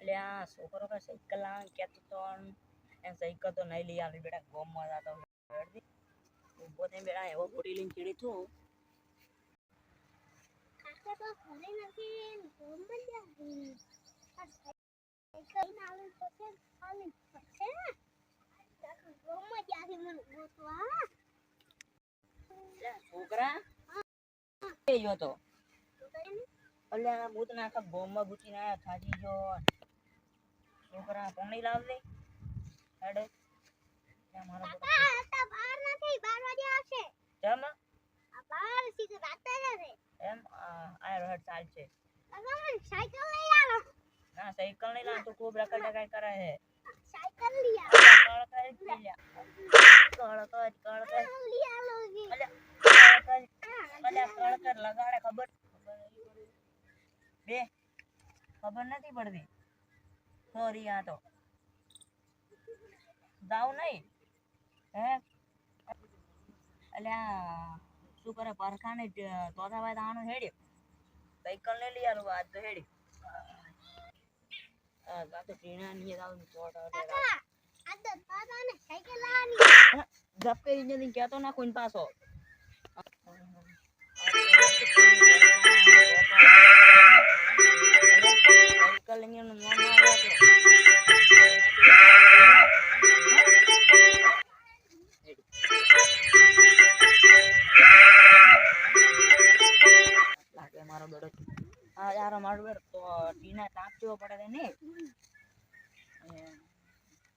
અલ્યા છોકરો કે સાયકલ લાવવાનું કહેતો તો એમ સાયકલ તો નહીં લઈ આવી બેટા ગોમમાં જાતો ઉભો થઈને બેટા એવો ગોળી લઈને ચીડી છું કાકા તો ઘરે નથી ગોમમાં જાય સાયકલ નાલું તો છે ખાલી છે ને કાકા ગોમમાં જાય મને ગોતવા છોકરા એ જો તો અલ્યા ભૂત ના આખા ગોમમાં ગુચીને આયા થાજી જો છોકરા પાણી લાવ દે હેડે મારો કાકા બહાર નથી 12 વાગે આવશે જમ આ બહાર સીધું રાતે જશે એમ આ રોડ ચાલ છે કાકા મને સાયકલ લઈ આવો ના સાયકલ નહીં લાવ તો ખૂબ રકડ ડકાઈ કરે છે સાયકલ લઈ આવો કળ કરી લઈ આલો અલ્યા કળ કર લગાડે ખબર બે ખબર નથી પડતી સોરી આ તો જાવ નહીં હે અલ્યા શું કરે પરખાને તોતા ભાઈ આનું હેડ્યો સાયકલ ને લઈ આલું આજ તો હેડી આ તો ટીણા ની આવું તોટા કાકા આ તો તાતાને સાયકલ લાવવાની જપ્પે ઇન્જિન કેતો ના કોઈન પાસો સાયકલ લઈને નો ના આવ્યો લાગે મારો બેડો આ યાર મારો બેડો તો ટીના તાપ જેવો પડે ને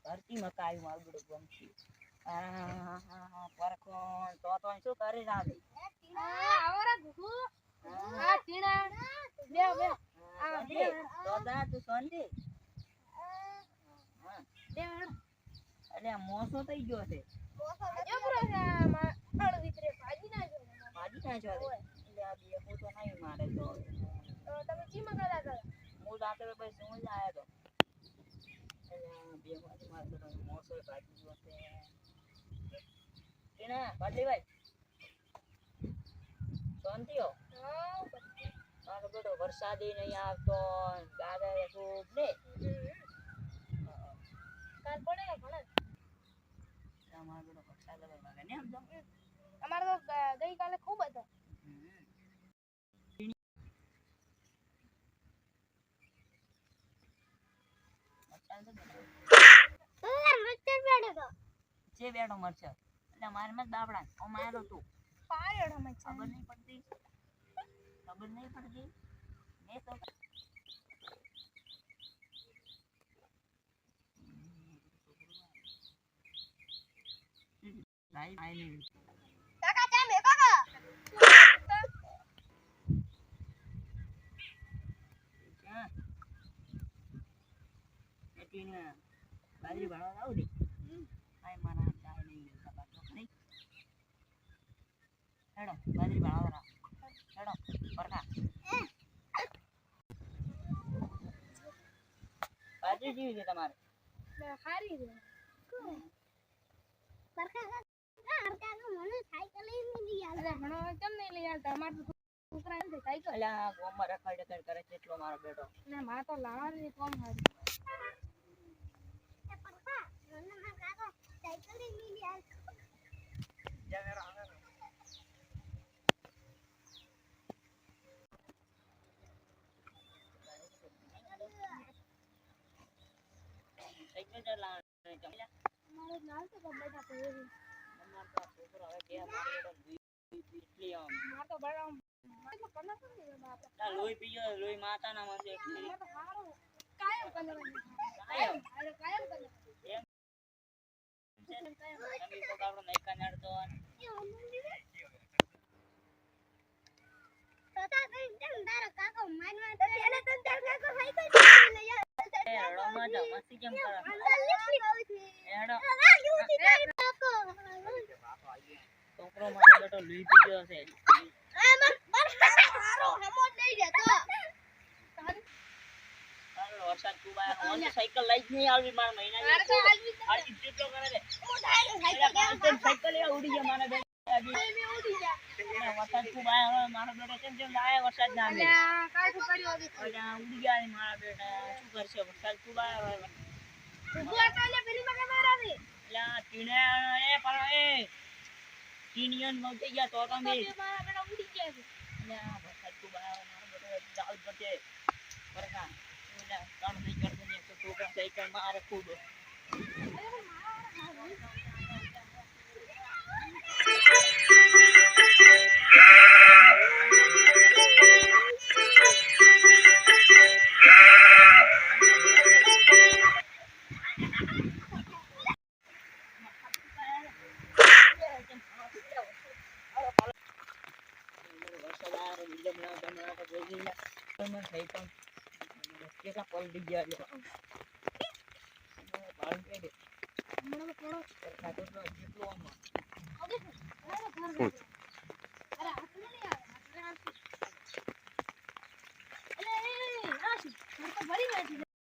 ધરતી મકાઈ મારો બેડો ગમતી પરખો તો શું કરી રાવે આવરા ગુગુ આ ટીણા બે બે આ બે તો દા તું સોંધી બે અલ્યા મોસો થઈ ગયો છે એમરો માળ વિતરે ભાજી ના જો એટલે આ બે તો નહીં મારે તો તમે ચીમાં ગલા કરો હું રાતે પછી હું જ આયા તો બે મારે મોસો ભાજી ગયો છે ટીના બાટલી ભાઈ શાંતિ હો મારો બેટો વરસાદી નહીં આવતો દાદા ખૂબ ને કાલ પડે ઘણા મારો બેટો વરસાદ લાગે ને આમ તો અમાર તો ગઈ કાલે ખૂબ હતો જે બેઠો મરશે એટલે મારે મત બાપડા ઓ મારો તું પાયડો મચ્છા ખબર નહીં પડતી મે તો લાઈ આઈ કાકા ચામે કાકા એટલે ને બાજરી ભાડવા આવ દે આઈ મારા ચાય નહીં મિલતા બાતો નહીં હેડો બાજરી ભાડવા હેડો પરખા બાજરી જીવી છે તમારે હારી રે પરખા હરકા નો મને સાયકલ લઈ આલે ઘણો કેમ નહીં લઈ આલતા અમાર તો છોકરા ને સાયકલ અલ્યા ગોમમાં રખડ કરે છે એટલો મારો બેટો ને માં તો લાવવાની કોમ હારી એ પરખા મને ના કાકો સાયકલ લઈ આલ જા મેરો આવે સાયકલ ચલા મારો લાલ તો બેટા કોઈ અમાર તો છોકરો હવે કે મારો બેટો એટલી આમ માર તો બડા કના કરી બાપ તા લોહી પીજો લોહી માતાના મંદે એટલી માર તો હારો કાયમ કલર કાયમ કાયમ કલર એમ તમે તો આપણો નહીં કનાડતો તતા કઈ તેમ તારો કાકો માનવા તો એને તન તાર કાકો સાયકલ લઈ એ રડો માં જા મસ્તી કેમ કરે એડો છોકરો મારો બેટો લોહી પીજો છે વરસાદ ખૂબ આવ્યો મને સાયકલ લઈ જ નહીં આવી મારા મહિના આજી જેટલો કરે છે સાયકલ એ ઉડી ગયા મારા બેટા વરસાદ ખૂબ આવ્યો મારો બેટો કેમ આયા વરસાદ ના આવે ઉડી ગયા મારા બેટા શું મરશે વરસાદ ખૂબ આવે ઊભું હતો એટલે પેલી માં કેમ આવી એટલે આ ટીણે એ પણ એ ટીણીયન નહોતી ગયા તો તમે તો મારા બેટા ઉડી ગયા છે એટલે આ વરસાદ ખૂબ આવે મારો બધો જાવ પડશે વરસા એટલે કામ નહીં કરતો ને તો છોકરા સાયકલ મારે ખૂબ વરસાદ આવે બીજા બનાવતા તો જોઈ લઈએ પણ સાયકલ કેટલા પલટી ગયા છે ભાડું કે દે મને થોડો ખાતો તો જેટલું આમાં ઓકે અરે ઘર અરે હાથ નહીં આવે હાથ એટલે એ રાશી ઘર તો ભરી ગયા છે